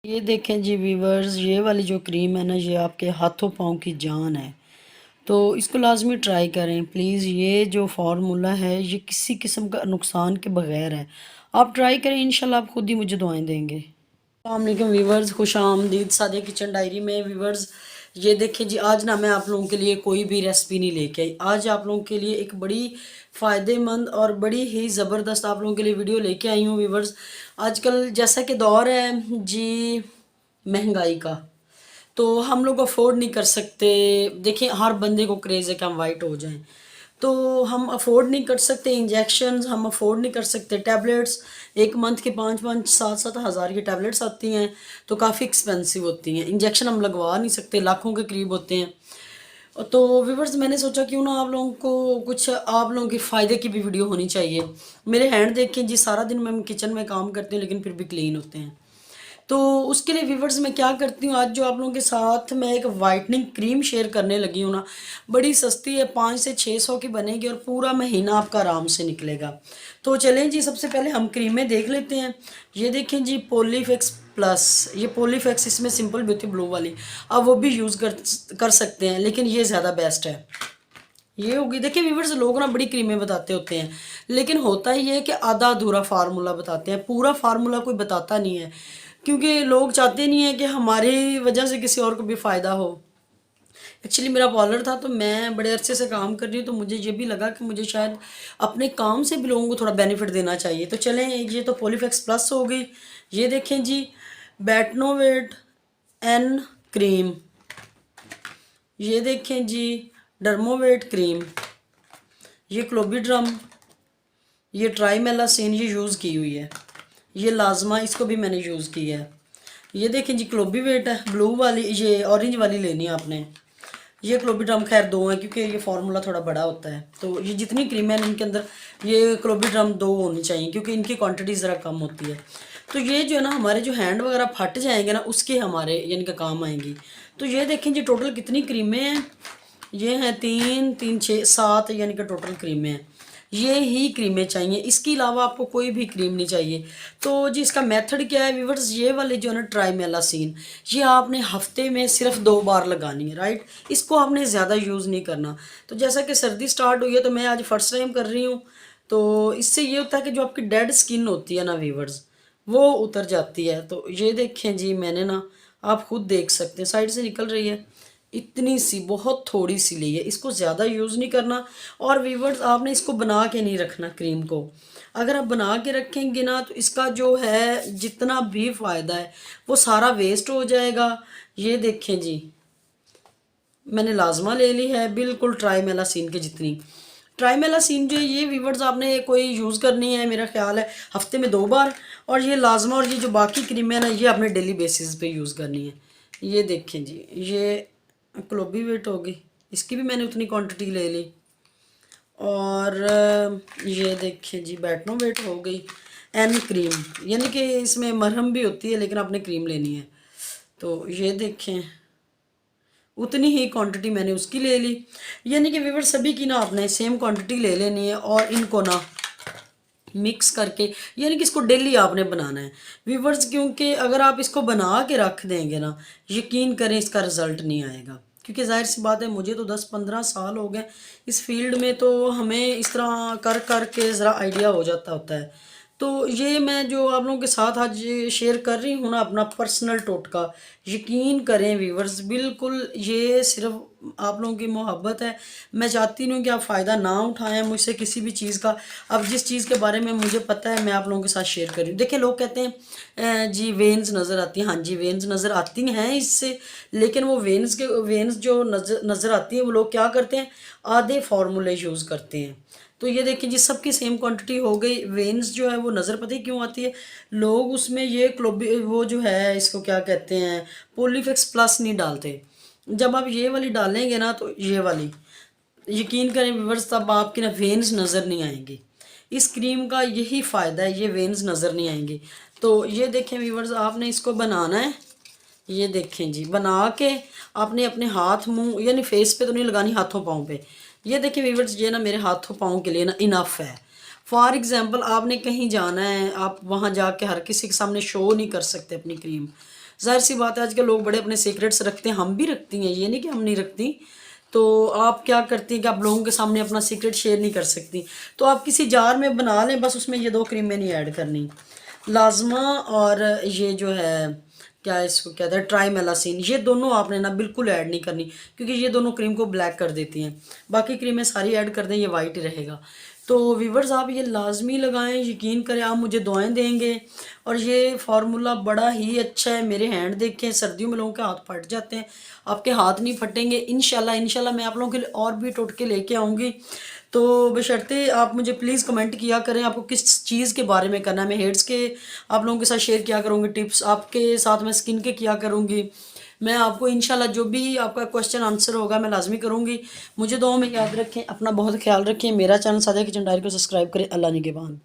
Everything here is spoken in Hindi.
ये देखें जी व्यूवर्स, ये वाली जो क्रीम है ना, ये आपके हाथों पाँव की जान है। तो इसको लाजमी ट्राई करें प्लीज़। ये जो फार्मूला है ये किसी किस्म का नुकसान के बगैर है। आप ट्राई करें, इंशाल्लाह आप खुद ही मुझे दुआएं देंगे। अस्सलाम वालेकुम व्यूवर्स, खुश आमदीद सादिया किचन डायरी में। व्यूवर्स ये देखें जी, आज ना मैं आप लोगों के लिए कोई भी रेसिपी नहीं लेके आई। आज आप लोगों के लिए एक बड़ी फ़ायदेमंद और बड़ी ही ज़बरदस्त आप लोगों के लिए वीडियो लेके आई हूँ व्यूवर्स। आजकल जैसा कि दौर है जी महंगाई का, तो हम लोग अफोर्ड नहीं कर सकते। देखिए हर बंदे को क्रेज़ है कि हम वाइट हो जाएं, तो हम अफोर्ड नहीं कर सकते इंजेक्शंस, हम अफोर्ड नहीं कर सकते टैबलेट्स। एक मंथ के 5-5 7-7 हज़ार की टैबलेट्स आती हैं, तो काफ़ी एक्सपेंसिव होती हैं। इंजेक्शन हम लगवा नहीं सकते, लाखों के करीब होते हैं। तो व्यूवर्स मैंने सोचा क्यों ना आप लोगों को कुछ आप लोगों के फ़ायदे की भी वीडियो होनी चाहिए। मेरे हैंड देखें जी, सारा दिन मैं किचन में काम करती हूँ लेकिन फिर भी क्लीन होते हैं। तो उसके लिए व्यूवर्स मैं क्या करती हूँ, आज जो आप लोगों के साथ मैं एक वाइटनिंग क्रीम शेयर करने लगी हूँ ना, बड़ी सस्ती है, 500 से 600 की बनेगी और पूरा महीना आपका आराम से निकलेगा। तो चलें जी, सबसे पहले हम क्रीमें देख लेते हैं। ये देखें जी, पॉलीफिक्स प्लस, ये पॉलीफिक्स इसमें सिंपल ब्यूटी ब्लू वाली, आप वो भी यूज़ कर सकते हैं, लेकिन ये ज़्यादा बेस्ट है। ये होगी, देखिए व्यूवर्स, लोग ना बड़ी क्रीमें बताते होते हैं, लेकिन होता ही है कि आधा अधूरा फार्मूला बताते हैं, पूरा फार्मूला कोई बताता नहीं है, क्योंकि लोग चाहते नहीं है कि हमारी वजह से किसी और को भी फ़ायदा हो। एक्चुअली मेरा पार्लर था, तो मैं बड़े अरसे से काम कर रही हूँ, तो मुझे ये भी लगा कि मुझे शायद अपने काम से भी लोगों को थोड़ा बेनिफिट देना चाहिए। तो चलें, ये तो पॉलीफेक्स प्लस हो गई। ये देखें जी, बैटनोवेट एन क्रीम, ये देखें जी, डर्मोवेट क्रीम, ये क्लोबिड्रम, ये ट्राईमेलासिन ये यूज़ की हुई है, ये लाजमा, इसको भी मैंने यूज़ किया है। ये देखें जी, क्लोबीवेट है ब्लू वाली, ये ऑरेंज वाली लेनी है आपने। ये क्लोबीड्रम खैर दो है, क्योंकि ये फार्मूला थोड़ा बड़ा होता है, तो ये जितनी क्रीम है इनके अंदर ये क्लोबीड्रम दो होनी चाहिए, क्योंकि इनकी क्वांटिटी ज़रा कम होती है। तो ये जो है ना, हमारे जो हैंड वगैरह फट जाएंगे ना, उसके हमारे यानी कि काम आएंगी। तो ये देखें जी, टोटल कितनी क्रीमें हैं, ये हैं 3 3 6 7, यानी कि टोटल क्रीमें हैं। ये ही क्रीमें चाहिए, इसके अलावा आपको कोई भी क्रीम नहीं चाहिए। तो जी इसका मेथड क्या है व्यूवर्स, ये वाले जो है ना ट्राईमेलासिन, ये आपने हफ्ते में सिर्फ 2 बार लगानी है, राइट। इसको आपने ज़्यादा यूज़ नहीं करना। तो जैसा कि सर्दी स्टार्ट हुई है, तो मैं आज फर्स्ट टाइम कर रही हूँ, तो इससे ये होता है कि जो आपकी डेड स्किन होती है ना व्यूवर्स, वो उतर जाती है। तो ये देखें जी, मैंने ना, आप खुद देख सकते हैं साइड से निकल रही है, इतनी सी बहुत थोड़ी सी ली है, इसको ज़्यादा यूज़ नहीं करना। और व्यूवर्स आपने इसको बना के नहीं रखना क्रीम को, अगर आप बना के रखेंगे ना, तो इसका जो है जितना भी फ़ायदा है वो सारा वेस्ट हो जाएगा। ये देखें जी, मैंने लाजमा ले ली है बिल्कुल ट्राईमेलासिन के जितनी। ट्राईमेलासिन जो है ये व्यूवर्स आपने कोई यूज़ करनी है, मेरा ख्याल है हफ्ते में 2 बार। और ये लाजमा, और ये जो बाकी क्रीमें है ना, ये आपने डेली बेसिस पे यूज़ करनी है। ये देखें जी, ये क्लोबी वेट होगी, इसकी भी मैंने उतनी क्वांटिटी ले ली। और ये देखें जी, बैटनो वेट हो गई। एन क्रीम, यानी कि इसमें मरहम भी होती है, लेकिन आपने क्रीम लेनी है। तो ये देखें, उतनी ही क्वांटिटी मैंने उसकी ले ली। यानी कि व्यूअर सभी की ना आपने सेम क्वांटिटी ले लेनी है, और इनको ना मिक्स करके, यानी कि इसको डेली आपने बनाना है व्यूवर्स, क्योंकि अगर आप इसको बना के रख देंगे ना, यकीन करें इसका रिज़ल्ट नहीं आएगा। क्योंकि जाहिर सी बात है, मुझे तो 10 15 साल हो गए इस फील्ड में, तो हमें इस तरह कर कर के ज़रा आइडिया हो जाता होता है। तो ये मैं जो आप लोगों के साथ आज शेयर कर रही हूँ ना, अपना पर्सनल टोटका, यकीन करें व्यूवर्स, बिल्कुल ये सिर्फ आप लोगों की मोहब्बत है। मैं चाहती नहीं हूँ कि आप फ़ायदा ना उठाएं मुझसे किसी भी चीज़ का। अब जिस चीज़ के बारे में मुझे पता है, मैं आप लोगों के साथ शेयर कर रही हूँ। देखिए लोग कहते हैं जी वेन्स नज़र आती हैं, हाँ जी वेन्स नज़र आती हैं इससे, लेकिन वो वेन्स जो नज़र आती हैं, वो लोग क्या करते हैं, आधे फार्मूले यूज़ करते हैं। तो ये देखिए जी, सबकी सेम क्वांटिटी हो गई। वेन्स जो है वो नज़र पता ही क्यों आती है, लोग उसमें ये क्लोबी वो जो है इसको क्या कहते हैं, पॉलीफिक्स प्लस नहीं डालते। जब आप ये वाली डालेंगे ना, तो ये वाली, यकीन करें व्यूवर्स, तब आपकी ना वेन्स नज़र नहीं आएंगी। इस क्रीम का यही फ़ायदा है, ये वेन्स नज़र नहीं आएंगी। तो ये देखें व्यूवर्स, आपने इसको बनाना है। ये देखें जी, बना के आपने अपने हाथ मुंह, यानी फेस पे तो नहीं लगानी, हाथों पाँव पे। ये देखिए व्यूवर्स, ये ना मेरे हाथों पाँव के लिए ना इनफ है। फॉर एग्ज़ाम्पल आपने कहीं जाना है, आप वहाँ जाके हर किसी के सामने शो नहीं कर सकते अपनी क्रीम, ज़ाहिर सी बात है आजकल लोग बड़े अपने सीक्रेट्स रखते हैं, हम भी रखती हैं, ये नहीं कि हम नहीं रखती। तो आप क्या करती हैं कि आप लोगों के सामने अपना सीक्रेट शेयर नहीं कर सकती, तो आप किसी जार में बना लें, बस उसमें ये 2 क्रीमें नहीं ऐड करनी, लाज़मा और ये जो है क्या इसको कहते हैं ट्राईमेलासिन, ये दोनों आपने ना बिल्कुल ऐड नहीं करनी, क्योंकि ये दोनों क्रीम को ब्लैक कर देती हैं। बाकी क्रीमें सारी ऐड कर दें, ये वाइट ही रहेगा। तो व्यूवर्स आप ये लाजमी लगाएं, यकीन करें आप मुझे दुआएं देंगे। और ये फार्मूला बड़ा ही अच्छा है, मेरे हैंड देखें, सर्दियों में लोगों के हाथ फट जाते हैं, आपके हाथ नहीं फटेंगे इंशाल्लाह। इंशाल्लाह मैं आप लोगों के लिए और भी टोटके लेके आऊँगी। तो बशर्ते आप मुझे प्लीज़ कमेंट किया करें आपको किस चीज़ के बारे में करना है। मैं हेड्स के आप लोगों के साथ शेयर किया करूँगी टिप्स, आपके साथ मैं स्किन के किया करूँगी। मैं आपको इंशाल्लाह जो भी आपका क्वेश्चन आंसर होगा मैं लाजमी करूँगी। मुझे दुआओं में याद रखें, अपना बहुत ख्याल रखें। मेरा चैनल सादिया किचन डायरी को सब्सक्राइब करें। अल्लाह निगहबान।